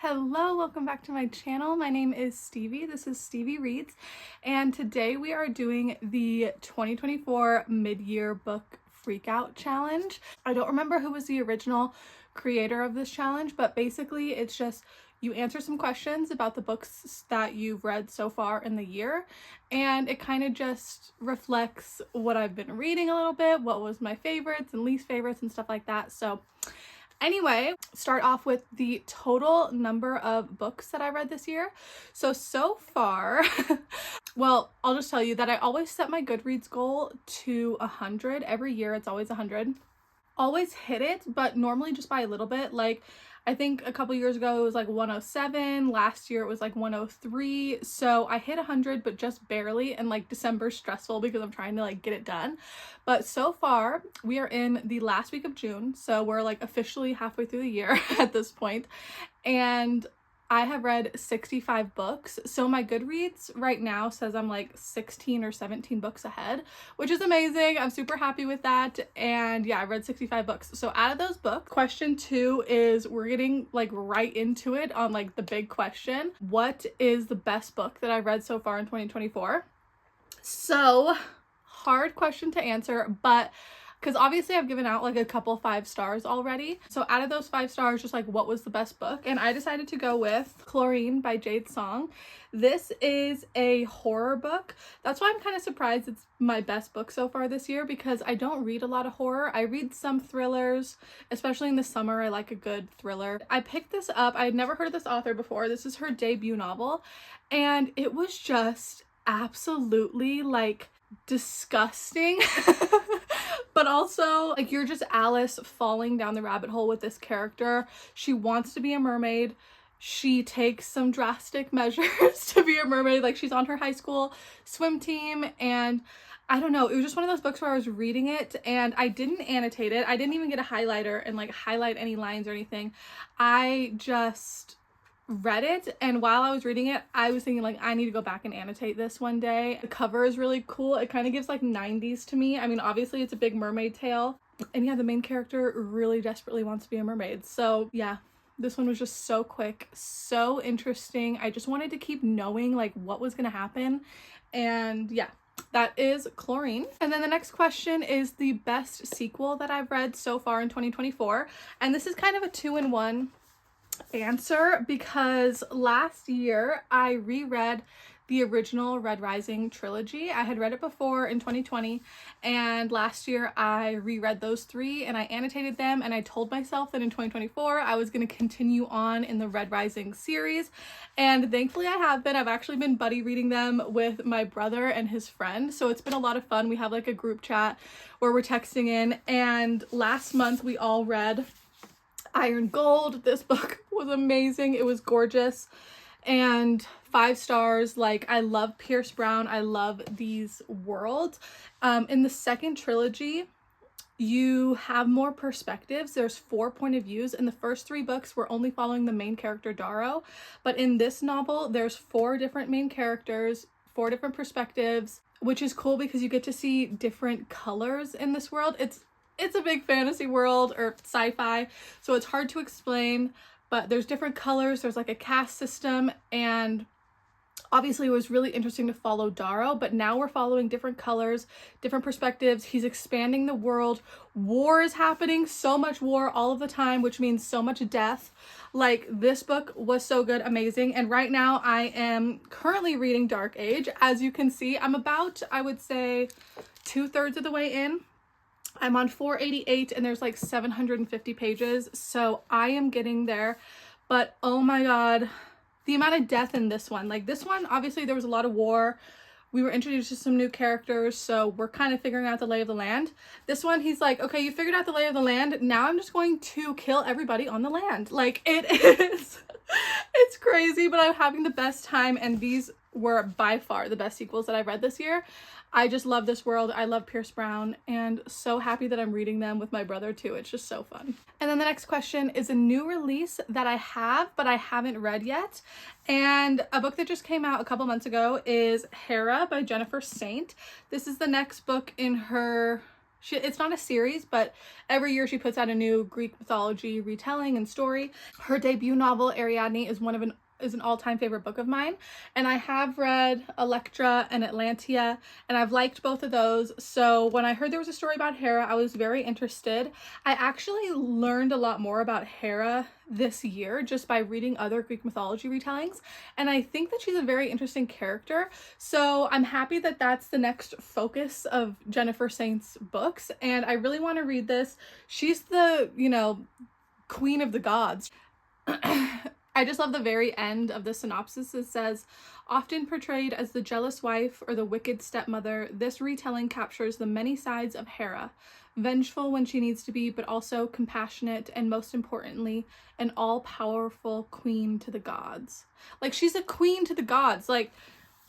Hello, welcome back to my channel. My name is Stevie. This is Stevie Reads, and today we are doing the 2024 mid-year book freakout challenge. I don't remember who was the original creator of this challenge, but basically it's just you answer some questions about the books that you've read so far in the year, and it kind of just reflects what I've been reading a little bit, what was my favorites and least favorites and stuff like that. So anyway, start off with the total number of books that I read this year. So far, well, I'll just tell you that I always set my Goodreads goal to 100. Every year it's always 100. Always hit it, but normally just by a little bit. Like, I think a couple years ago it was like 107, last year it was like 103, so I hit 100 but just barely, and like December's stressful because I'm trying to like get it done. But so far we are in the last week of June, so we're like officially halfway through the year at this point, and I have read 65 books. So my Goodreads right now says I'm like 16 or 17 books ahead, which is amazing. I'm super happy with that. And yeah, I read 65 books. So out of those books, question 2 is we're getting like right into it on like the big question. What is the best book that I've read so far in 2024? So hard question to answer, but because obviously I've given out like a couple 5 stars already. So out of those 5 stars, just like what was the best book? And I decided to go with Chlorine by Jade Song. This is a horror book. That's why I'm kind of surprised it's my best book so far this year, because I don't read a lot of horror. I read some thrillers, especially in the summer. I like a good thriller. I picked this up. I had never heard of this author before. This is her debut novel, and it was just absolutely like disgusting. But also, like, you're just Alice falling down the rabbit hole with this character. She wants to be a mermaid. She takes some drastic measures to be a mermaid. Like, she's on her high school swim team, and I don't know, it was just one of those books where I was reading it and I didn't annotate it. I didn't even get a highlighter and like highlight any lines or anything. I just read it, and while I was reading it I was thinking like I need to go back and annotate this one day. The cover is really cool. It kind of gives like 90s to me. I mean, obviously it's a big mermaid tale, and yeah, the main character really desperately wants to be a mermaid. So yeah, this one was just so quick, so interesting. I just wanted to keep knowing like what was gonna happen, and yeah, that is Chlorine. And then the next question is the best sequel that I've read so far in 2024, and this is kind of a 2-in-1 answer, because last year I reread the original Red Rising trilogy. I had read it before in 2020, and last year I reread those 3 and I annotated them, and I told myself that in 2024 I was going to continue on in the Red Rising series, and thankfully I have been. I've actually been buddy reading them with my brother and his friend, so it's been a lot of fun. We have like a group chat where we're texting in, and last month we all read Iron Gold. This book was amazing. It was gorgeous, and 5 stars. Like, I love Pierce Brown. I love these worlds. In the second trilogy, you have more perspectives. There's 4 point of views. In the first 3 books, we're only following the main character Darrow, but in this novel, there's 4 different main characters, 4 different perspectives, which is cool because you get to see different colors in this world. It's a big fantasy world, or sci-fi, so it's hard to explain, but there's different colors, there's like a caste system, and obviously it was really interesting to follow Darrow, but now we're following different colors, different perspectives. He's expanding the world. War is happening, so much war all of the time, which means so much death. Like, this book was so good, amazing. And right now I am currently reading Dark Age. As you can see, I'm about, I would say, 2/3 of the way in. I'm on 488 and there's like 750 pages, so I am getting there. But oh my god, the amount of death in this one. Like, this one, obviously there was a lot of war. We were introduced to some new characters, so we're kind of figuring out the lay of the land. This one, he's like, okay, you figured out the lay of the land, now I'm just going to kill everybody on the land. Like, it is, it's crazy, but I'm having the best time, and these were by far the best sequels that I've read this year. I just love this world. I love Pierce Brown, and so happy that I'm reading them with my brother too. It's just so fun. And then the next question is a new release that I have, but I haven't read yet. And a book that just came out a couple months ago is Hera by Jennifer Saint. This is the next book in her it's not a series, but every year she puts out a new Greek mythology retelling and story. Her debut novel, Ariadne, is an all-time favorite book of mine, and I have read Electra and Atlantia, and I've liked both of those. So when I heard there was a story about Hera, I was very interested. I actually learned a lot more about Hera this year just by reading other Greek mythology retellings, and I think that she's a very interesting character. So I'm happy that that's the next focus of Jennifer Saint's books, and I really want to read this. She's the, queen of the gods. I just love the very end of the synopsis. It says, often portrayed as the jealous wife or the wicked stepmother, this retelling captures the many sides of Hera, vengeful when she needs to be, but also compassionate and, most importantly, an all-powerful queen to the gods. Like, she's a queen to the gods. Like,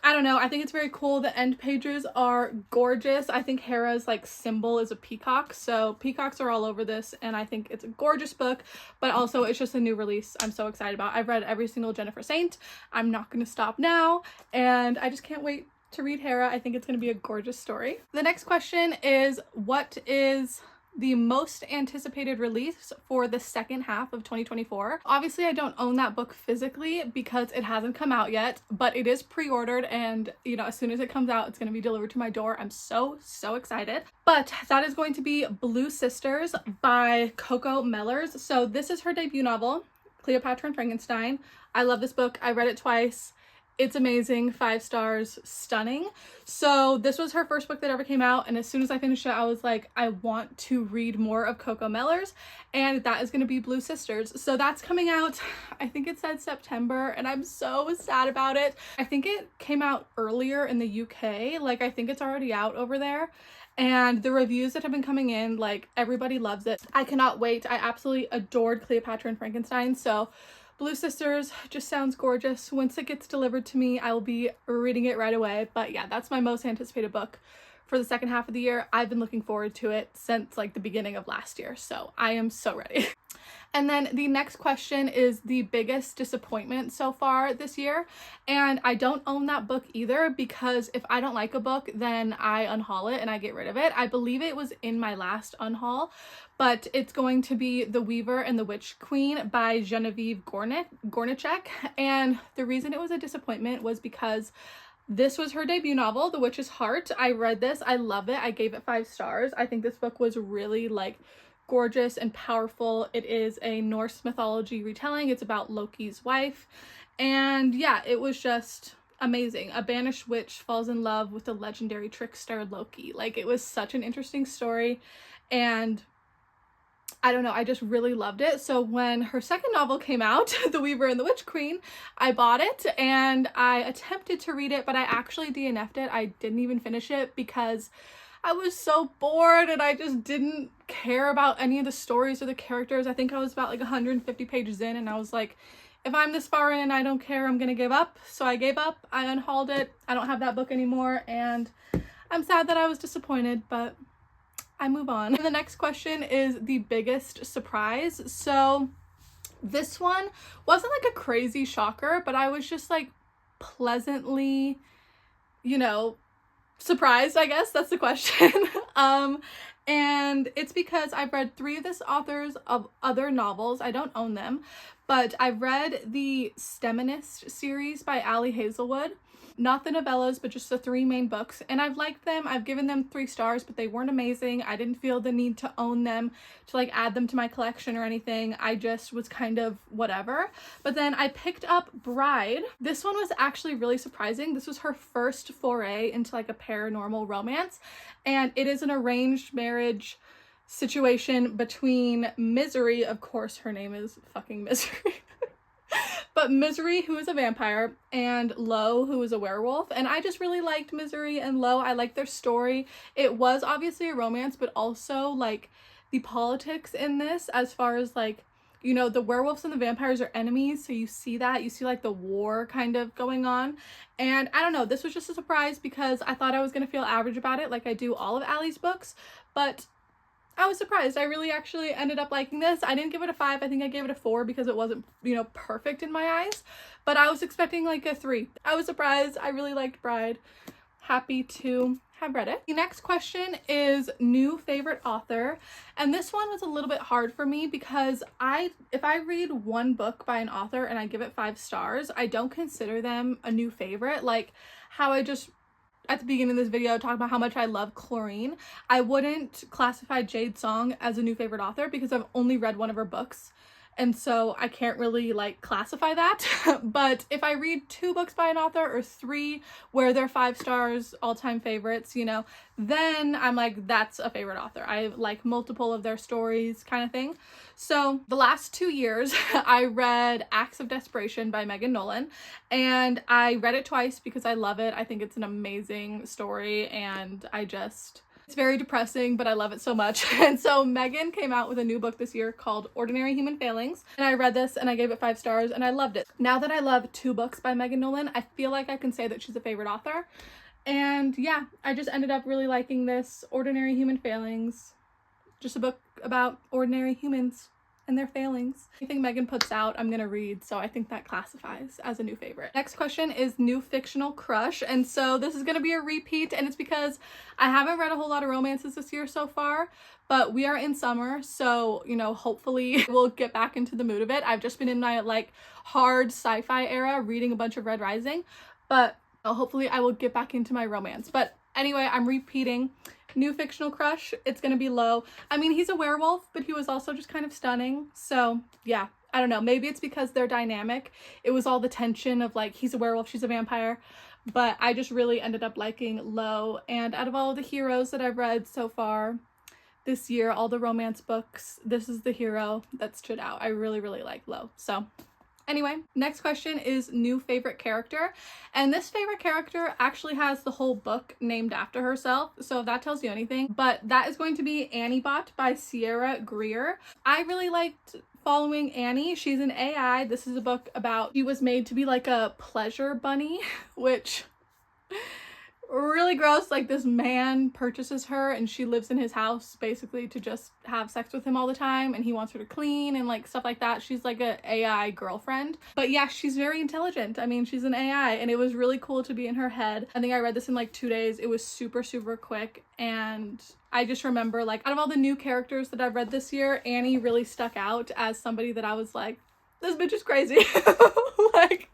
I don't know. I think it's very cool. The end pages are gorgeous. I think Hera's like symbol is a peacock. So peacocks are all over this, and I think it's a gorgeous book, but also it's just a new release I'm so excited about. I've read every single Jennifer Saint. I'm not going to stop now, and I just can't wait to read Hera. I think it's going to be a gorgeous story. The next question is, what is the most anticipated release for the second half of 2024? Obviously, I don't own that book physically because it hasn't come out yet, but it is pre-ordered, and as soon as it comes out, it's going to be delivered to my door. I'm so excited. But that is going to be Blue Sisters by Coco Mellors. So this is her debut novel, Cleopatra and Frankenstein. I love this book. I read it twice. It's amazing, 5 stars, stunning. So this was her first book that ever came out, and as soon as I finished it, I was like, I want to read more of Coco Mellors, and that is going to be Blue Sisters. So that's coming out, I think it said September, and I'm so sad about it. I think it came out earlier in the UK, like I think it's already out over there. And the reviews that have been coming in, like everybody loves it. I cannot wait. I absolutely adored Cleopatra and Frankenstein, so Blue Sisters just sounds gorgeous. Once it gets delivered to me, I will be reading it right away. But yeah, that's my most anticipated book for the second half of the year. I've been looking forward to it since like the beginning of last year, so I am so ready. And then the next question is the biggest disappointment so far this year. And I don't own that book either, because if I don't like a book, then I unhaul it and I get rid of it. I believe it was in my last unhaul, but it's going to be The Weaver and the Witch Queen by Genevieve Gornichek. And the reason it was a disappointment was because this was her debut novel, The Witch's Heart. I read this. I love it. I gave it 5 stars. I think this book was really like gorgeous and powerful. It is a Norse mythology retelling. It's about Loki's wife. And yeah, it was just amazing. A banished witch falls in love with the legendary trickster Loki. Like, it was such an interesting story, and I don't know, I just really loved it. So when her second novel came out, The Weaver and the Witch Queen, I bought it and I attempted to read it, but I actually DNF'd it. I didn't even finish it because I was so bored and I just didn't care about any of the stories or the characters. I think I was about like 150 pages in, and I was like, if I'm this far in and I don't care, I'm gonna give up. So I gave up. I unhauled it. I don't have that book anymore, and I'm sad that I was disappointed, but I move on. And the next question is the biggest surprise. So this one wasn't like a crazy shocker, but I was just like pleasantly, surprised, I guess that's the question. And it's because I've read 3 of this author's of other novels. I don't own them, but I've read the Steminist series by Ali Hazelwood. Not the novellas, but just the 3 main books, and I've liked them. I've given them 3 stars, but they weren't amazing. I didn't feel the need to own them, to like add them to my collection or anything. I just was kind of whatever. But then I picked up Bride. This one was actually really surprising. This was her first foray into like a paranormal romance, and it is an arranged marriage situation between Misery, of course her name is fucking Misery, but Misery, who is a vampire, and Lo, who is a werewolf. And I just really liked Misery and Lo. I liked their story. It was obviously a romance, but also like the politics in this, as far as like, the werewolves and the vampires are enemies, so you see like the war kind of going on. And I don't know, this was just a surprise because I thought I was gonna feel average about it, like I do all of Allie's books, but I was surprised. I really actually ended up liking this. I didn't give it a 5. I think I gave it a 4 because it wasn't, perfect in my eyes, but I was expecting like a 3. I was surprised. I really liked Bride. happy to have read it. The next question is new favorite author, and this one was a little bit hard for me because if I read one book by an author and I give it 5 stars, I don't consider them a new favorite. Like how I just at the beginning of this video talked about how much I love Chlorine. I wouldn't classify Jade Song as a new favorite author because I've only read one of her books. And so I can't really like classify that. But if I read 2 books by an author or 3 where they're 5 stars, all-time favorites, you know, then I'm like, that's a favorite author. I like multiple of their stories kind of thing. So the last 2 years I read Acts of Desperation by Megan Nolan, and I read it twice because I love it. I think it's an amazing story, and it's very depressing, but I love it so much. And so Megan came out with a new book this year called Ordinary Human Failings. And I read this and I gave it 5 stars and I loved it. Now that I love 2 books by Megan Nolan, I feel like I can say that she's a favorite author. And yeah, I just ended up really liking this Ordinary Human Failings. Just a book about ordinary humans and their failings. Anything Megan puts out, I'm gonna read, so I think that classifies as a new favorite. Next question is new fictional crush, and so this is gonna be a repeat, and it's because I haven't read a whole lot of romances this year so far, but we are in summer, so, you know, hopefully we'll get back into the mood of it. I've just been in my, like, hard sci-fi era, reading a bunch of Red Rising, but hopefully I will get back into my romance. But anyway, I'm repeating. New fictional crush, it's gonna be low. I mean, he's a werewolf, but he was also just kind of stunning. So yeah, I don't know. Maybe it's because they're dynamic. It was all the tension of like, he's a werewolf, she's a vampire. But I just really ended up liking low. And out of all of the heroes that I've read so far this year, all the romance books, this is the hero that stood out. I really, really like low. So anyway, next question is new favorite character, and this favorite character actually has the whole book named after herself, so if that tells you anything, but that is going to be Annie Bot by Sierra Greer. I really liked following Annie. She's an AI. This is a book about, she was made to be like a pleasure bunny, which really gross. Like this man purchases her and she lives in his house basically to just have sex with him all the time, and he wants her to clean and like stuff like that. She's like a AI girlfriend, but yeah, she's very intelligent. I mean, she's an AI, and it was really cool to be in her head. I think I read this in like 2 days. It was super quick, and I just remember like out of all the new characters that I've read this year, Annie really stuck out as somebody that I was like, this bitch is crazy. Like,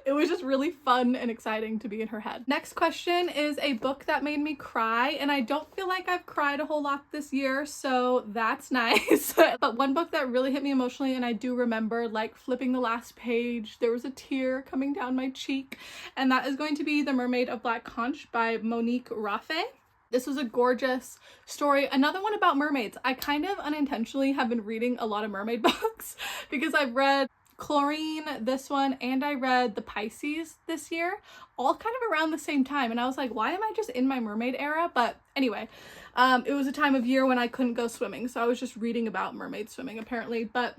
it was just really fun and exciting to be in her head. Next question is a book that made me cry, and I don't feel like I've cried a whole lot this year, so that's nice. But one book that really hit me emotionally, and I do remember like flipping the last page, there was a tear coming down my cheek, and that is going to be The Mermaid of Black Conch by Monique Raffé. This was a gorgeous story. Another one about mermaids. I kind of unintentionally have been reading a lot of mermaid books because I've read Chlorine, this one, and I read The Pisces this year, all kind of around the same time. And I was like, why am I just in my mermaid era? But anyway, it was a time of year when I couldn't go swimming, so I was just reading about mermaid swimming apparently. But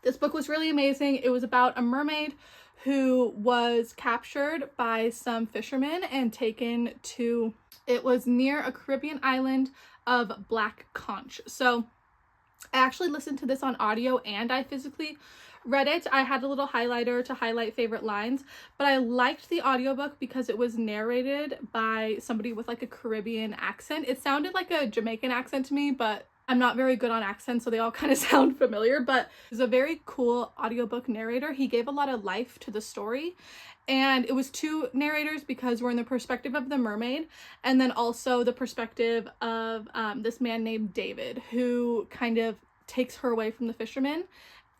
this book was really amazing. It was about a mermaid who was captured by some fishermen and taken to, it was near a Caribbean island of Black Conch. So I actually listened to this on audio and I physically read it. I had a little highlighter to highlight favorite lines, but I liked the audiobook because it was narrated by somebody with like a Caribbean accent. It sounded like a Jamaican accent to me, but I'm not very good on accents, so they all kind of sound familiar. But it was a very cool audiobook narrator. He gave a lot of life to the story, and it was 2 narrators because we're in the perspective of the mermaid, and then also the perspective of this man named David, who kind of takes her away from the fishermen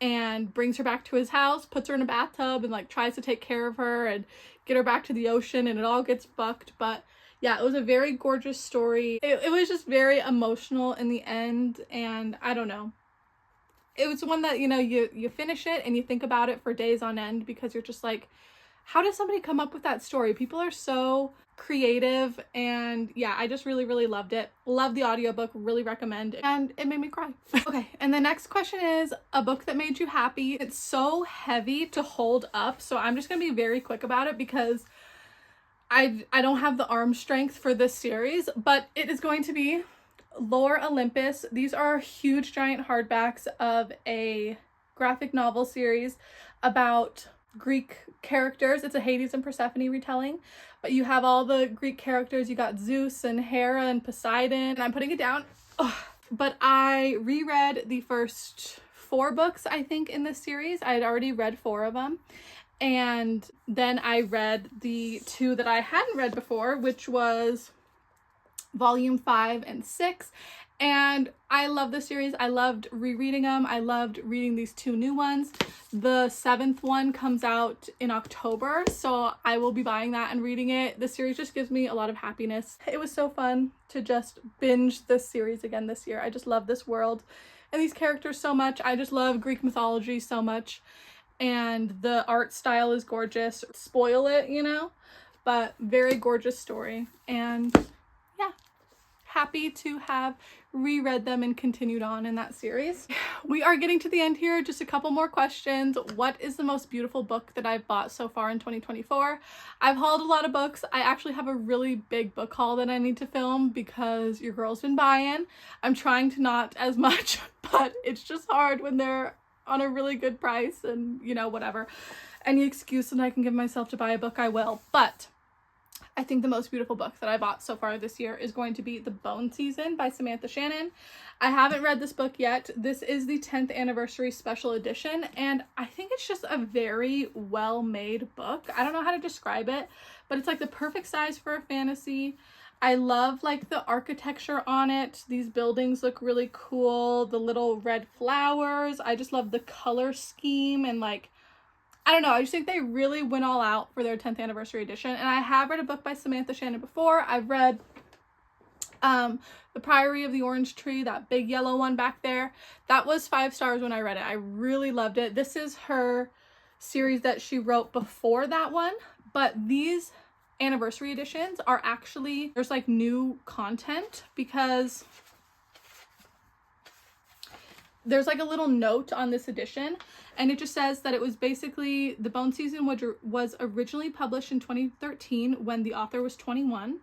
and brings her back to his house, puts her in a bathtub, and like tries to take care of her and get her back to the ocean, and it all gets fucked. But yeah, it was a very gorgeous story. It was just very emotional in the end, and I don't know. It was one that, you know, you finish it and you think about it for days on end because you're just like, how did somebody come up with that story? People are so creative, and yeah, I just really loved it. Love the audiobook, really recommend it, and it made me cry. Okay, and the next question is a book that made you happy. It's so heavy to hold up, so I'm just gonna be very quick about it because I don't have the arm strength for this series, but it is going to be Lore Olympus. These are huge giant hardbacks of a graphic novel series about Greek characters. It's a Hades and Persephone retelling, but you have all the Greek characters. You got Zeus and Hera and Poseidon, and I'm putting it down. Ugh. But I reread the first 4 books, I think, in this series. I had already read 4 of them. And then I read the 2 that I hadn't read before, which was volume 5 and 6. And I love this series. I loved rereading them. I loved reading these 2 new ones. The 7th one comes out in October, so I will be buying that and reading it. The series just gives me a lot of happiness. It was so fun to just binge this series again this year. I just love this world and these characters so much. I just love Greek mythology so much. And the art style is gorgeous. Spoil it, you know? But very gorgeous story. And yeah, happy to have reread them and continued on in that series. We are getting to the end here. Just a couple more questions. What is the most beautiful book that I've bought so far in 2024? I've hauled a lot of books. I actually have a really big book haul that I need to film because your girl's been buying. I'm trying to not as much, but it's just hard when they're on a really good price and, you know, whatever. Any excuse that I can give myself to buy a book, I will. But I think the most beautiful book that I bought so far this year is going to be The Bone Season by Samantha Shannon. I haven't read this book yet. This is the 10th anniversary special edition, and I think it's just a very well-made book. I don't know how to describe it, but it's like the perfect size for a fantasy. I love like the architecture on it. These buildings look really cool. The little red flowers. I just love the color scheme and like, I don't know, I just think they really went all out for their 10th anniversary edition. And I have read a book by Samantha Shannon before. I've read The Priory of the Orange Tree, that big yellow one back there. That was 5 stars when I read it. I really loved it. This is her series that she wrote before that one, but these anniversary editions are actually, there's like new content because there's like a little note on this edition, and it just says that it was basically The Bone Season was originally published in 2013 when the author was 21,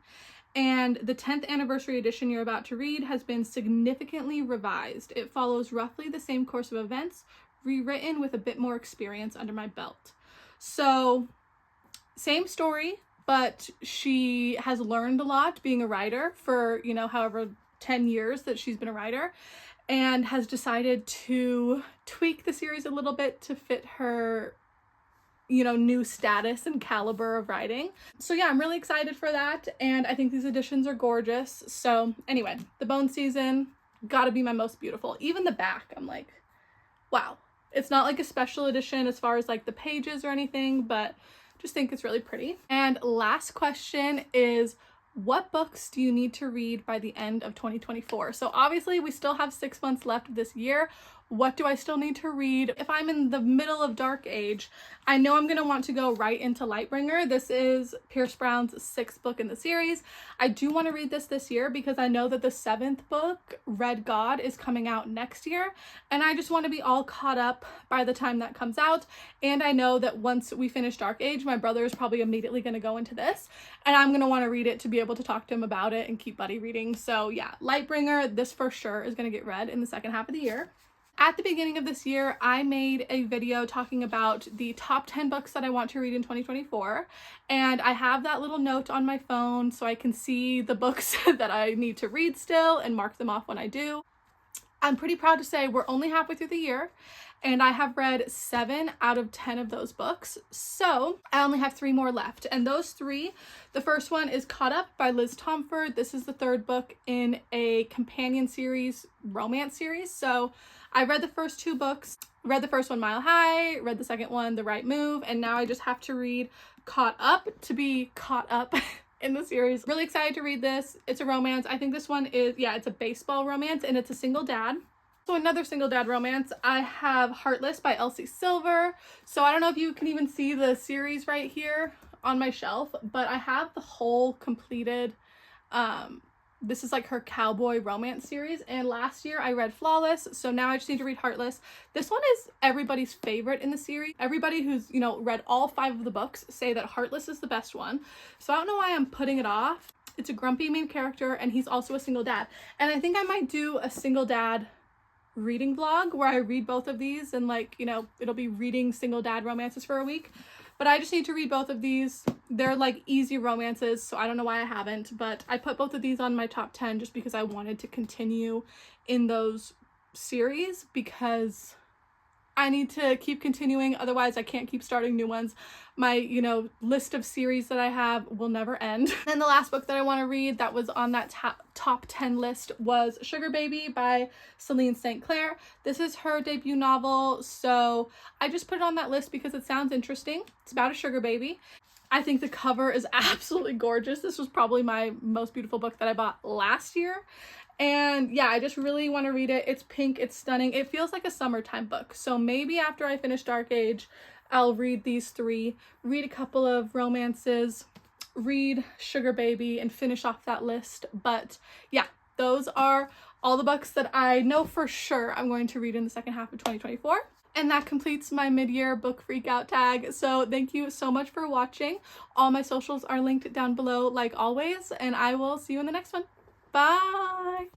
and the 10th anniversary edition you're about to read has been significantly revised. It follows roughly the same course of events, rewritten with a bit more experience under my belt. So same story, but she has learned a lot being a writer for, you know, however 10 years that she's been a writer, and has decided to tweak the series a little bit to fit her, you know, new status and caliber of writing. So yeah, I'm really excited for that, and I think these editions are gorgeous. So anyway, The Bone Season, gotta be my most beautiful. Even the back, I'm like, wow. It's not like a special edition as far as like the pages or anything, but just think it's really pretty. And last question is, what books do you need to read by the end of 2024? So obviously we still have 6 months left of this year. What do I still need to read? If I'm in the middle of Dark Age, I know I'm going to want to go right into Lightbringer. This is Pierce Brown's 6th book in the series. I do want to read this year because I know that the 7th book, Red God, is coming out next year, and I just want to be all caught up by the time that comes out. And I know that once we finish Dark Age, my brother is probably immediately going to go into this, and I'm going to want to read it to be able to talk to him about it and keep buddy reading. So yeah, Lightbringer, this for sure is going to get read in the second half of the year. At the beginning of this year, I made a video talking about the top 10 books that I want to read in 2024, and I have that little note on my phone so I can see the books that I need to read still and mark them off when I do. I'm pretty proud to say we're only halfway through the year, and I have read 7 out of 10 of those books, so I only have 3 more left. And those 3, the first one is Caught Up by Liz Tomford. This is the 3rd book in a companion series, romance series. So I read the first 2 books, read the first one, Mile High, read the second one, The Right Move, and now I just have to read Caught Up to be caught up in the series. Really excited to read this. It's a romance. I think this one is, yeah, it's a baseball romance, and it's a single dad. So another single dad romance, I have Heartless by Elsie Silver. So I don't know if you can even see the series right here on my shelf, but I have the whole completed, this is like her cowboy romance series, and last year I read Flawless, so now I just need to read Heartless. This one is everybody's favorite in the series. Everybody who's, you know, read all 5 of the books say that Heartless is the best one, so I don't know why I'm putting it off. It's a grumpy main character, and he's also a single dad, and I think I might do a single dad reading vlog where I read both of these, and like, you know, it'll be reading single dad romances for a week. But I just need to read both of these. They're like easy romances, so I don't know why I haven't, but I put both of these on my top 10 just because I wanted to continue in those series, because I need to keep continuing, otherwise I can't keep starting new ones. My, you know, list of series that I have will never end. And the last book that I want to read that was on that top 10 list was Sugar Baby by Celine St. Clair. This is her debut novel, so I just put it on that list because it sounds interesting. It's about a sugar baby. I think the cover is absolutely gorgeous. This was probably my most beautiful book that I bought last year. And yeah, I just really want to read it. It's pink, it's stunning. It feels like a summertime book. So maybe after I finish Dark Age, I'll read these three, read a couple of romances, read Sugar Baby, and finish off that list. But yeah, those are all the books that I know for sure I'm going to read in the second half of 2024. And that completes my mid-year book freakout tag. So thank you so much for watching. All my socials are linked down below like always, and I will see you in the next one. Bye!